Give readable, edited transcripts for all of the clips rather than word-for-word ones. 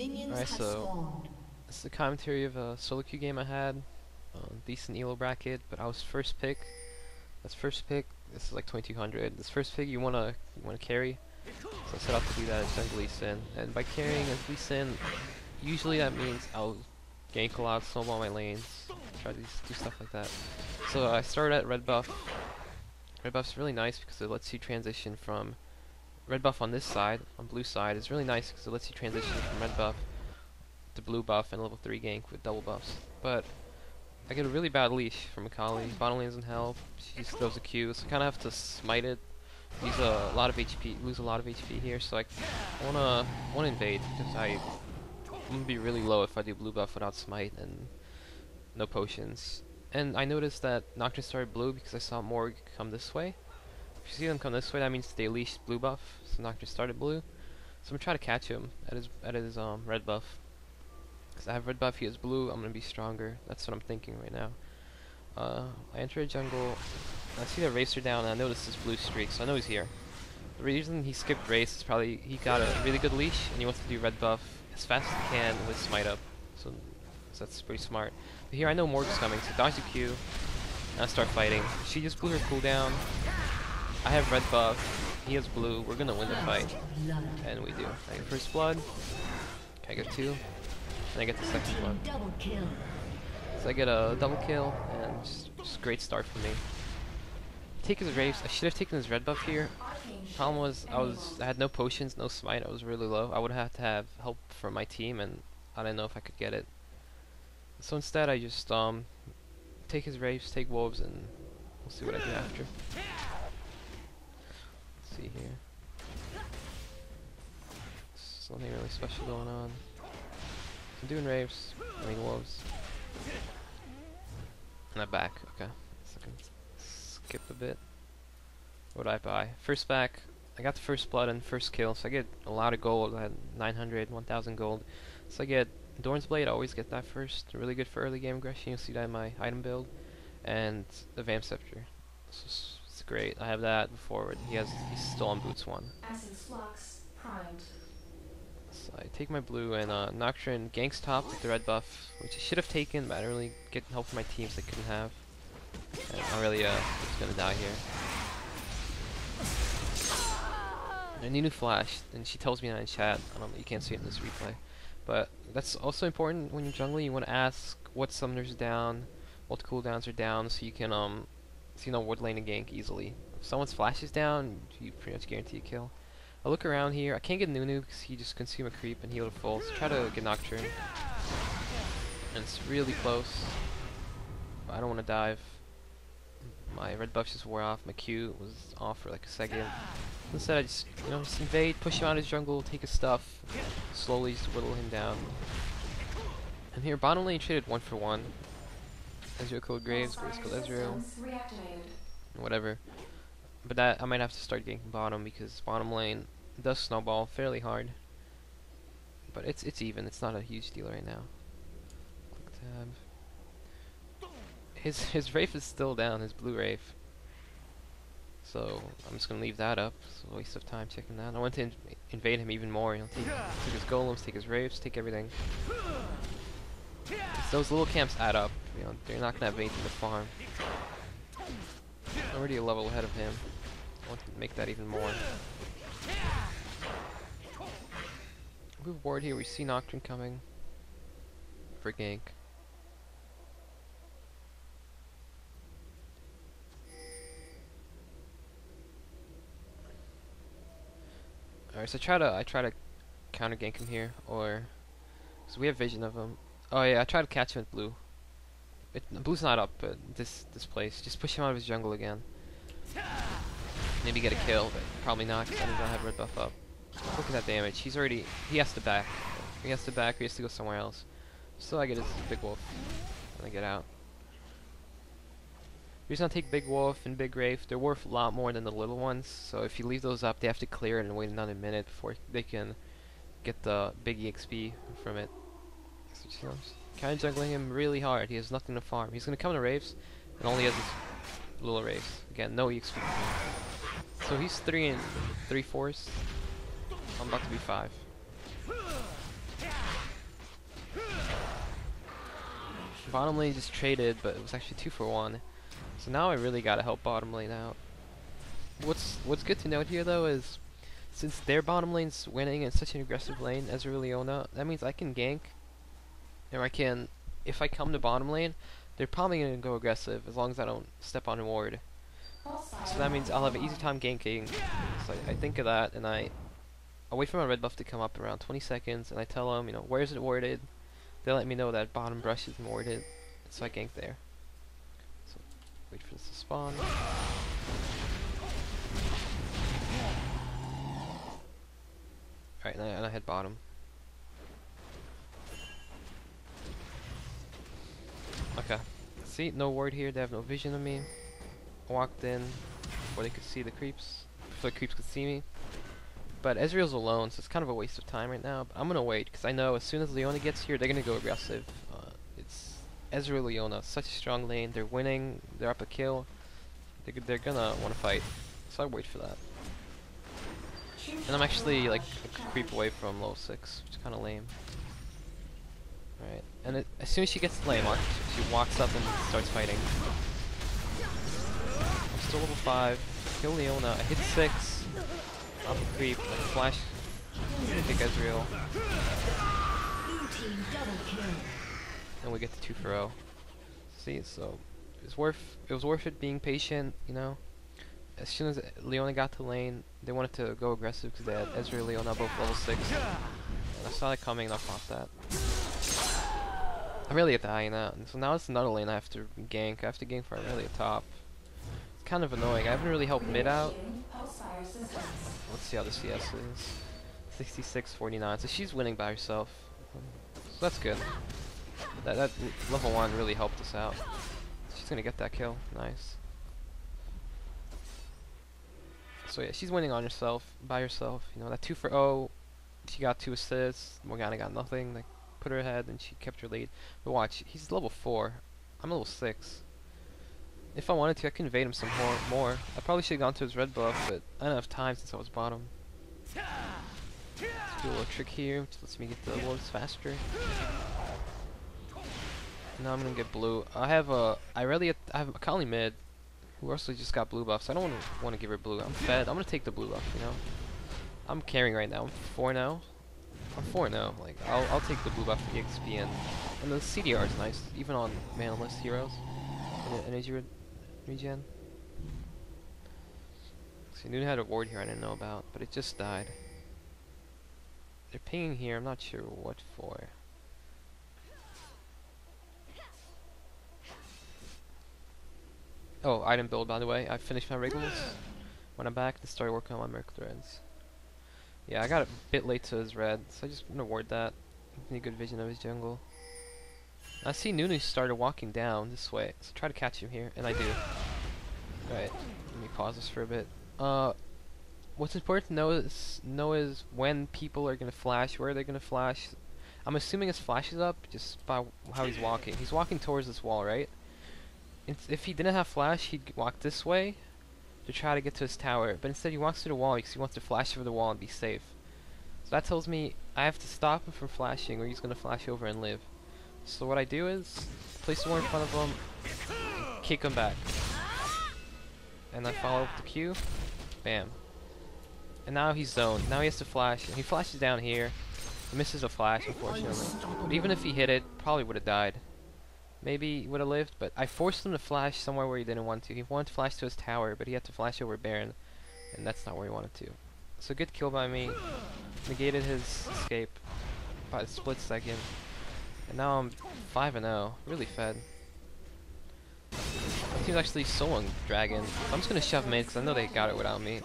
Alright, so this is the commentary of a solo queue game I had. Decent elo bracket, but I was first pick. That's first pick. This is like 2200. This first pick you wanna carry. So I set out to do that as jungle Lee Sin. And by carrying as Lee Sin, usually that means I'll gank a lot, snowball my lanes, try to do stuff like that. So I started at red buff. Red buff's really nice because it lets you transition from red buff on this side, on blue side is really nice because it lets you transition from red buff to blue buff and level 3 gank with double buffs. But I get a really bad leash from Akali. Bottom lane doesn't help. She just throws a Q, so I kind of have to smite it. Use a lot of HP, lose a lot of HP here. So I wanna invade because I'm gonna be really low if I do blue buff without smite and no potions. And I noticed that Nocturne started blue because I saw Morg come this way. If you see them come this way, that means they leashed blue buff. So Nocturne started blue. So I'm gonna try to catch him at his red buff. Because I have red buff, he has blue. I'm gonna be stronger. That's what I'm thinking right now. I enter a jungle. I see the racer down, and I notice this blue streak, so I know he's here. The reason he skipped race is probably he got a really good leash, and he wants to do red buff as fast as he can with smite up. So that's pretty smart. But here I know Morg's coming, so dodge the Q, and I start fighting. She just blew her cooldown. I have red buff, he has blue. We're gonna win the fight, and we do. I get first blood. I get 2, and I get the second blood. So I get a double kill, and just a great start for me. Take his raves. I should have taken his red buff here. Problem was I had no potions, no smite. I was really low. I would have to have help from my team, and I didn't know if I could get it. So instead, I just take his raves, take wolves, and we'll see what I do after. Let's see here. Something really special going on. I'm doing raves, I mean wolves. And I'm back. Okay. Second. Skip a bit. What did I buy? First back. I got the first blood and first kill, so I get a lot of gold. I had 900, 1000 gold. So I get Dorn's Blade. I always get that first. Really good for early game aggression. You'll see that in my item build. And the Vamp Scepter. So it's great. I have that before. He's still on boots 1. So I take my blue and Nocturne ganks top with the red buff, which I should have taken, but I didn't really get help from my teams I couldn't have. And I really was gonna die here. And Nunu flashed, and she tells me that in chat. I don't know, you can't see it in this replay. But that's also important when you're jungling. You want to ask what summoners are down, what cooldowns are down, so you can so you know what lane to gank easily. If someone's flash is down, you pretty much guarantee a kill. I look around here. I can't get Nunu because he just consume a creep and heal to full. So try to get Nocturne. And it's really close. But I don't want to dive. My red buff just wore off. My Q was off for like a second. Instead, I just just invade, push him out of his jungle, take his stuff, slowly just whittle him down. And here, bottom lane traded 1 for 1. Ezreal killed Graves, Graves killed Ezreal, whatever. But that I might have to start ganking bottom because bottom lane does snowball fairly hard. But it's even. It's not a huge deal right now. Click tab. His Wraith is still down. His blue Wraith. So I'm just gonna leave that up. It's a waste of time checking that. I want to invade him even more. Take his golems, take his Wraiths, take everything. Those little camps add up. They're not gonna have anything to farm. I'm already a level ahead of him. I want to make that even more. We have ward here. We see Nocturne coming for gank. Alright, so I try to counter gank him here, or so we have vision of him. Oh yeah, I try to catch him with blue. Blue's not up, but this place. Just push him out of his jungle again. Maybe get a kill, but probably not because I don't have red buff up. Look at that damage. He has to back. He has to back, or he has to go somewhere else. So I get his big wolf, and I get out. The reason I take big wolf and big Wraith, they're worth a lot more than the little ones. So if you leave those up, they have to clear it and wait another minute before they can get the big EXP from it. So kind of jungling him really hard. He has nothing to farm. He's gonna come to Wraiths, and only has his little Wraiths. Again, no EXP. So he's 3 and 3/4. I'm about to be 5. Bottom lane just traded, but it was actually 2 for 1. So now I really gotta help bottom lane out. What's good to note here though is, since their bottom lane's winning in such an aggressive lane, Ezreal Leona, that means I can gank, or I can, if I come to bottom lane, they're probably gonna go aggressive as long as I don't step on ward. So that means I'll have an easy time ganking. So I think of that, and I wait for my red buff to come up around 20 seconds, and I tell them, you know, where's it warded? They let me know that bottom brush isn't warded, so I gank there. So wait for this to spawn. Alright, and I hit bottom. Okay. See, no ward here, they have no vision of me. I walked in before they could see the creeps, before the creeps could see me. But Ezreal's alone, so it's kind of a waste of time right now. But I'm gonna wait, because I know as soon as Leona gets here, they're gonna go aggressive. It's Ezreal Leona, such a strong lane, they're winning, they're up a kill. They're gonna want to fight, so I wait for that. And I'm actually like a creep away from low 6, which is kind of lame. Right, and as soon as she gets the lane mark, she walks up and starts fighting. I'm still level 5, kill Leona, I hit 6, up a creep, like flash, pick Ezreal. And we get the 2 for 0. See, so it was worth it being patient, you know. As soon as Leona got to lane, they wanted to go aggressive because they had Ezreal and Leona both level 6. And I saw that coming and I fought that. I'm really at the high now, and so now it's another lane I have to gank. I have to gank for really at top. It's kind of annoying. I haven't really helped mid out. Let's see how the CS is. 66-49, so she's winning by herself. So that's good. That level 1 really helped us out. She's gonna get that kill. Nice. So yeah, she's winning on herself, by herself. You know, that 2 for 0, she got 2 assists. Morgana got nothing. Like, put her ahead, and she kept her lead. But watch, he's level 4. I'm level 6. If I wanted to, I could invade him some more. I probably should have gone to his red buff, but I don't have time since I was bottom. Let's do a little trick here, which lets me get the lords faster. Now I'm gonna get blue. I have a Akali mid, who also just got blue buffs. I don't want to give her blue. I'm fed. I'm gonna take the blue buff. You know, I'm carrying right now. I'm 4 now. I'm 4 now. Like I'll take the blue buff for the XP, and the CDR is nice, even on manaless heroes. Energy regen. See, Noon had a ward here I didn't know about, but it just died. They're pinging here. I'm not sure what for. Oh, item build, by the way. I finished my wriggles, went I'm back, and started working on my Merc Threads. Yeah, I got a bit late to his red, so I just gonna ward that. Need good vision of his jungle. I see Nunu started walking down this way, so try to catch him here, and I do. Alright, let me pause this for a bit. What's important to know is when people are gonna flash, where they're gonna flash. I'm assuming his flash is up just by how he's walking. He's walking towards this wall, right? If he didn't have flash, he'd walk this way to try to get to his tower, but instead he walks to the wall because he wants to flash over the wall and be safe. So that tells me I have to stop him from flashing or he's gonna flash over and live. So what I do is place the wall in front of him and kick him back. And I follow up the Q. Bam. And now he's zoned. Now he has to flash. And he flashes down here. He misses a flash, unfortunately. But even if he hit it, probably would have died. Maybe he would have lived, but I forced him to flash somewhere where he didn't want to. He wanted to flash to his tower, but he had to flash over Baron, and that's not where he wanted to. So good kill by me. Negated his escape by a split second. And now I'm 5-0. Really fed. My team's actually soloing Dragon. I'm just gonna shove mid because I know they got it without me.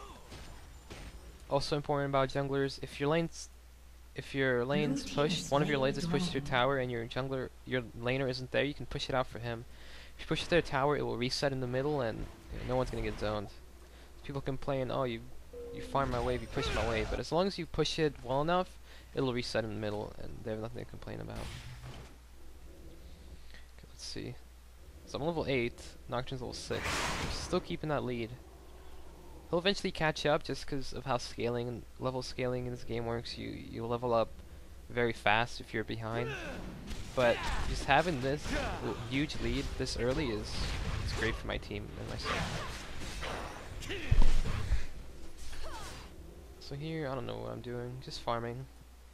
Also important about junglers, if your lane's pushed, one of your lanes is pushed to your tower and your laner isn't there, you can push it out for him. If you push it to their tower, it will reset in the middle and no one's gonna get zoned. People complain, oh you farm my wave, you push my wave, but as long as you push it well enough, it'll reset in the middle and they have nothing to complain about. Okay, let's see. So I'm level 8, Nocturne's level 6. I'm still keeping that lead. He'll eventually catch up just because of how level scaling in this game works. You level up very fast if you're behind. But just having this huge lead this early is great for my team and myself. So here, I don't know what I'm doing, just farming.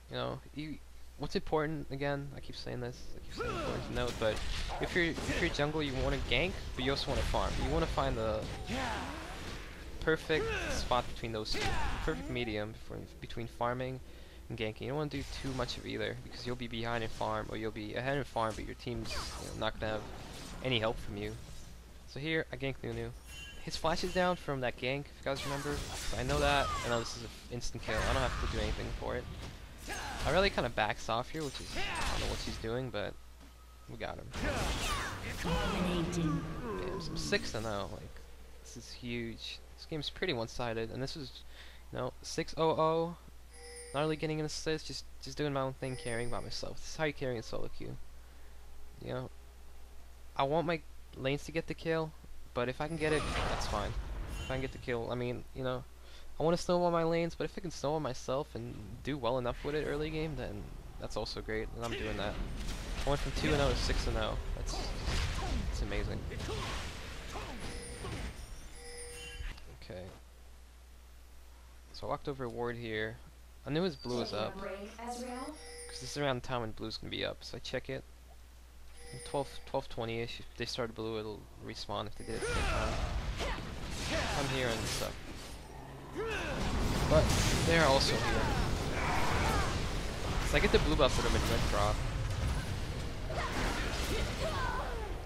You know, what's important, again, I keep saying this, I keep saying important to note, but if you're jungle, you want to gank, but you also want to farm. You want to find the perfect spot between those two, perfect medium between farming and ganking. You don't want to do too much of either, because you'll be behind in farm, or you'll be ahead in farm, but your team's not going to have any help from you. So here, I gank Nunu. His flash is down from that gank, if you guys remember. So I know that. I know this is an instant kill. I don't have to do anything for it. I really kind of backs off here, which is, I don't know what she's doing, but we got him. Damn, some 6-0. Like, this is huge. This game's pretty one-sided, and this is, 6-0-0. Not really getting an assist, just doing my own thing, carrying by myself. This is how you carry in solo queue. You know, I want my lanes to get the kill, but if I can get it, that's fine. If I can get the kill, I mean, I want to snowball my lanes, but if I can snowball myself and do well enough with it early game, then that's also great, and I'm doing that. I went from 2-0 to 6-0. It's amazing. Okay. So I walked over a ward here. I knew his blue was up, because this is around the time when blue's gonna be up, so I check it. 12:20ish. If they start blue, it'll respawn if they did it at the same time. I'm here and stuff. But they're also here. So I get the blue buff for them in red drop.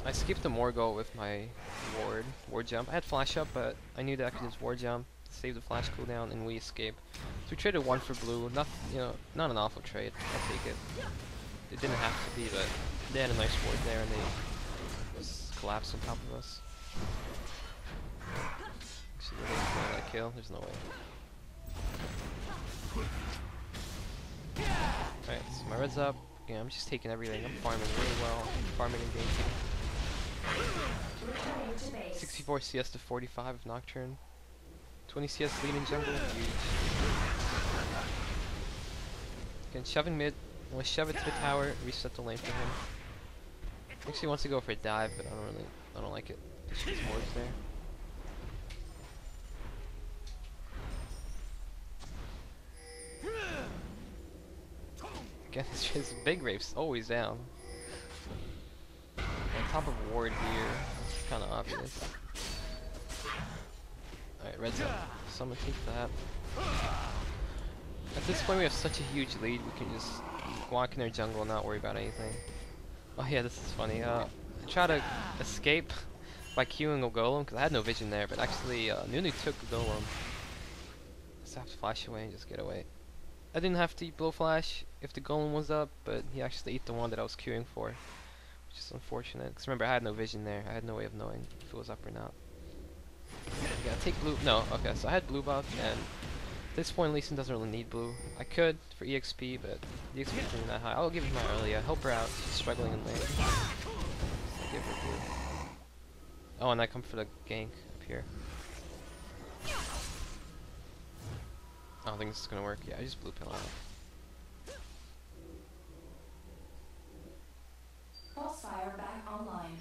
I skipped the Morgul with my ward jump. I had flash up, but I knew that I could just ward jump, save the flash cooldown, and we escape. So we traded 1 for blue. Not an awful trade. I'll take it. It didn't have to be, but they had a nice ward there, and they just collapsed on top of us. Actually, they didn't want that kill. There's no way. Alright, so my red's up. Yeah, I'm just taking everything. I'm farming really well. Farming and ganking. 64 CS to 45 of Nocturne. 20 CS lead in jungle. Huge. Again, shoving mid. I'm gonna shove it to the tower, reset the lane for him. Actually, he wants to go for a dive, but I don't like it. There's wards there. Again, his big rave's always down. On top of ward here, it's kind of obvious. Alright, red's up. So I'm gonna take that. At this point, we have such a huge lead, we can just walk in their jungle and not worry about anything. Oh yeah, this is funny. I tried to escape by queuing a golem, because I had no vision there, but actually Nunu took the golem. Just have to flash away and just get away. I didn't have to blow flash if the golem was up, but he actually ate the one that I was queuing for, which is unfortunate. Because remember, I had no vision there. I had no way of knowing if it was up or not. Yeah, take blue. No, okay, so I had blue buff, and at this point, Lee Sin doesn't really need blue. I could for EXP, but the EXP isn't that high. I'll give it my earlier. Help her out. She's struggling in lane. I'll give her blue. Oh, and I come for the gank up here. I don't think this is gonna work. Yeah, I just blue pill out. Pulse fire back online.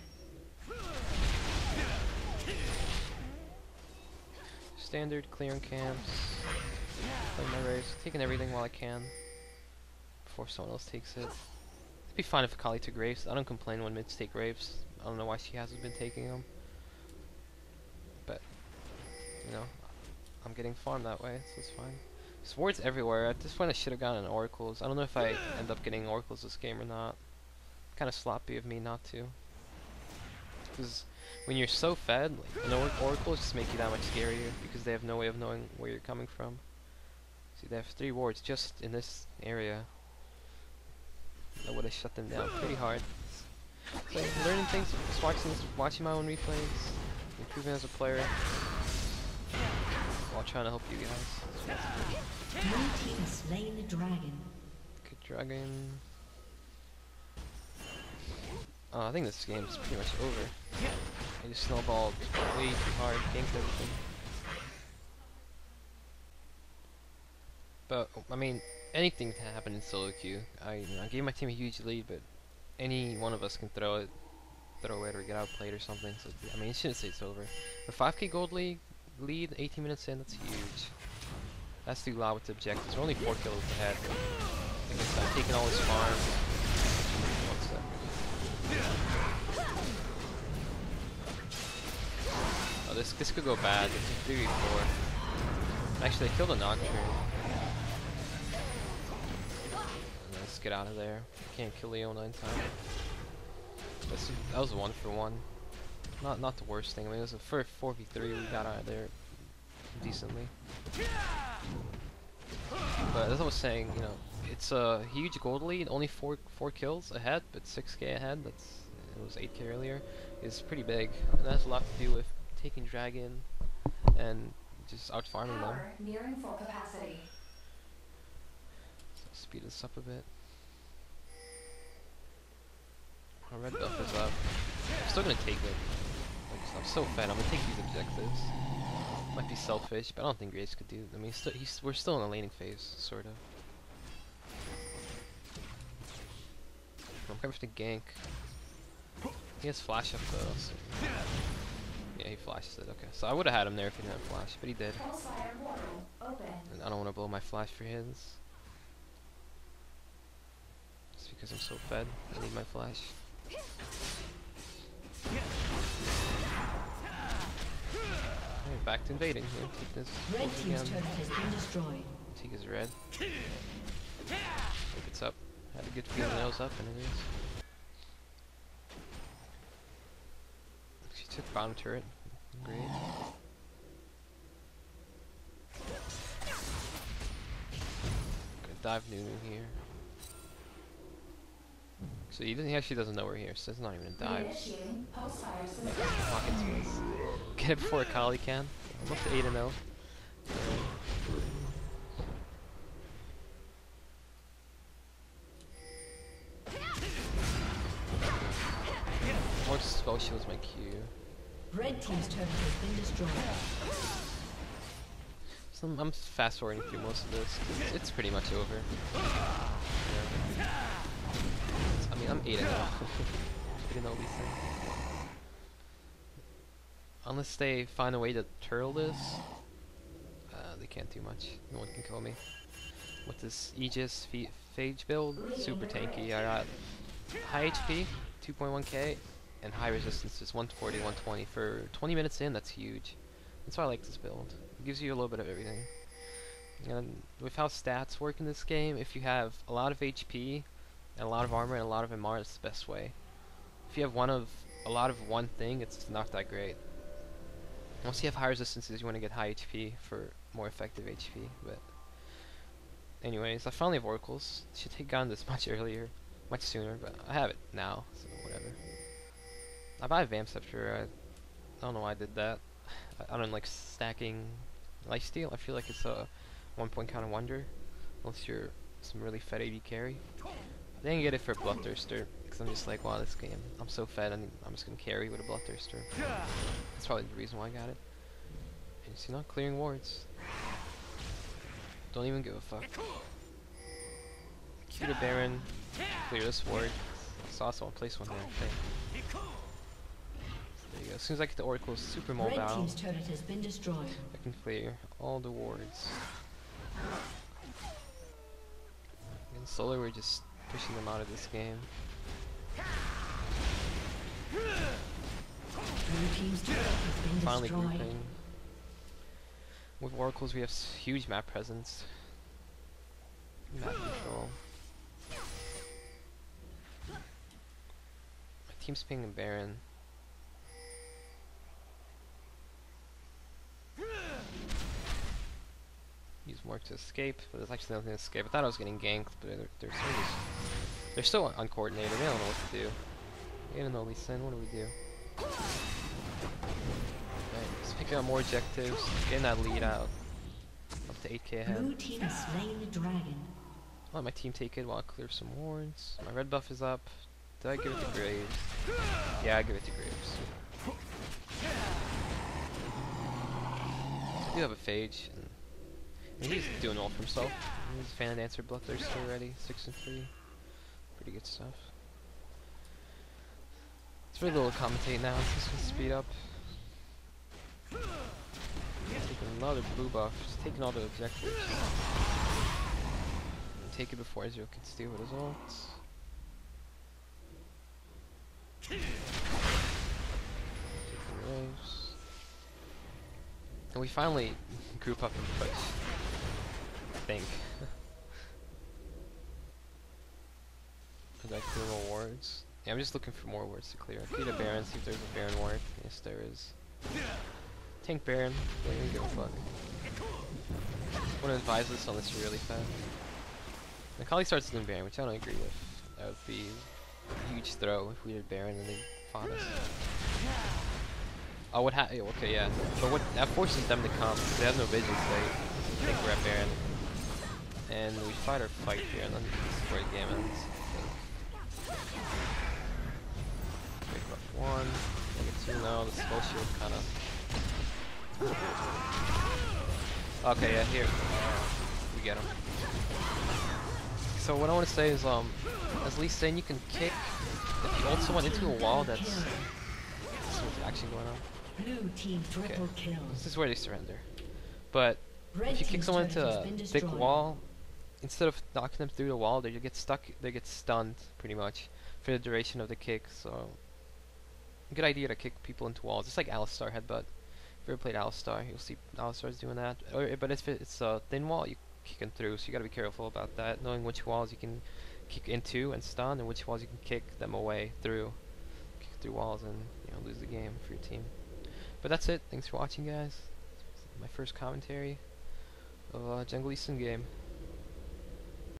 Standard clearing camps. Playing my raves, taking everything while I can before someone else takes it. It'd be fine if Akali took raves. I don't complain when mids take raves. I don't know why she hasn't been taking them, but I'm getting farmed that way, so it's fine. There's wards everywhere. At this point, I should have gotten oracles. I don't know if I end up getting oracles this game or not. Kind of sloppy of me not to, because when you're so fed, like, oracles just make you that much scarier because they have no way of knowing where you're coming from. See, they have 3 wards just in this area. I would have shut them down pretty hard. So learning things, just watching my own replays, improving as a player, while trying to help you guys. Blue team has slain the dragon. Good dragon. I think this game is pretty much over. I just snowballed way too hard, ganked everything. But, I mean, anything can happen in solo queue. I gave my team a huge lead, but any one of us can throw it or get outplayed or something. So I mean, it shouldn't say it's over. The 5k gold lead 18 minutes in, that's huge. That's too loud with the objectives. We're only 4 kills ahead. I guess I'm taking all his farm. One sec. Oh, this could go bad. It's a 3v4. Actually, I killed a Nocturne. Let's get out of there. Can't kill Leona in time. That was a 1-for-1. Not the worst thing. I mean, it was a 4v3. We got out of there decently. But as I was saying, you know, it's a huge gold lead. Only four kills ahead, but 6k ahead. It was 8k earlier. Is pretty big, and that has a lot to do with taking dragon and just out farming them. Nearing full capacity. So speed this up a bit. Our red buff is up. I'm still gonna take it. I'm so fed. I'm gonna take these objectives. Might be selfish, but I don't think Graves could do. I mean, we're still in the laning phase, sort of. I'm coming to gank. He has flash up though. So yeah, he flashes it. Okay, so I would have had him there if he didn't have flash, but he did. And I don't want to blow my flash for his. Just because I'm so fed, I need my flash. Alright, back to invading here. Take this. Red team's turret has been destroyed. Take his red. Hope it's up. Had a good feeling that was up, and it is. She took bottom turret. Great. Gonna dive Nunu here. So he actually doesn't know we're here, so it's not even a dive. Walk into us. Get it before Akali can. I'm up to 8-0. More spell shields my Q. Red team's turret has been destroyed. So I'm fast forwarding through most of this. It's pretty much over. Yeah. I mean, I'm 8-0. 8-0 these things. Unless they find a way to turtle this, they can't do much. No one can kill me. With this Aegis Phage build, super tanky. I got high HP, 2.1k, and high resistance is 140, 120. For 20 minutes in, that's huge. That's why I like this build. It gives you a little bit of everything. And with how stats work in this game, if you have a lot of HP, and a lot of armor, and a lot of MR, it's the best way. If you have a lot of one thing, it's not that great. Once you have high resistances, you want to get high HP for more effective HP. But anyways, I finally have oracles. Should have gotten this much earlier, much sooner, but I have it now, so whatever. I buy Vamp Scepter. I don't know why I did that. I don't like stacking lifesteal. I feel like it's a 1-point counter wonder, unless you're some really fed AD carry. I didn't get it for Bloodthirster, because I'm just like, wow, this game, I'm so fed, and I'm just going to carry with a Bloodthirster. That's probably the reason why I got it. And you see, not clearing wards. Don't even give a fuck. Cue the Baron, clear this ward. So also I'll place one there, okay. So there you go. As soon as I get the Oracle super mobile, Red team's turret has been destroyed. I can clear all the wards. In solo, we're just pushing them out of this game. Blue team's turret has been Finally destroyed. grouping. With oracles, we have huge map presence. Map control. My team's pinging Baron. Use more to escape, but there's actually nothing to escape. I thought I was getting ganked, but they're still uncoordinated. They don't know what to do. They don't know Lee Sin. What do we do? Right, let's pick out more objectives. Getting that lead out. Up to 8k ahead. Blue team has slain the dragon. I'll let my team take it while I clear some wards. My red buff is up. Did I give it to Graves? Yeah, I give it to Graves. I do have a Phage. And He's doing all for himself. He's fan and answer bloodthirster already. 6 and 3. Pretty good stuff. It's really little to commentate now. It's just gonna speed up. Taking another blue buff. Just taking all the objectives. And take it before Ezreal can steal with his ults. Taking waves. And we finally group up and push. I think. Cause I clear more wards. Yeah, I'm just looking for more wards to clear. Clear the Baron, see if there's a Baron ward. Yes, there is. Tank Baron. Don't even give a fuck. Wouldn't advise this unless you're really fast. The Kali starts doing Baron, which I don't agree with. That would be a huge throw if we did Baron and they fought us. Oh, what okay, yeah. But what that forces them to come. They have no vision, so they think we're at Baron. And we fight our fight here, and then destroy the game ends. Break buff 1. Make 2 now. The spell shield kind of. Okay, yeah, here. We get him. So what I want to say is, as Lee's saying, you can kick. If you ult someone into a wall, that's what's actually going on. Blue team triple kill. This is where they surrender. But Red if you kick team's someone turret has into a been thick destroyed. wall, instead of knocking them through the wall, they get stuck. They get stunned pretty much for the duration of the kick. So, good idea to kick people into walls. It's like Alistar headbutt. If you ever played Alistar, you'll see Alistar's doing that. But if it's a thin wall, you kick them through. So you gotta be careful about that, knowing which walls you can kick into and stun, and which walls you can kick them away through. Kick through walls and lose the game for your team. But that's it. Thanks for watching, guys. My first commentary of Jungle Eastern game.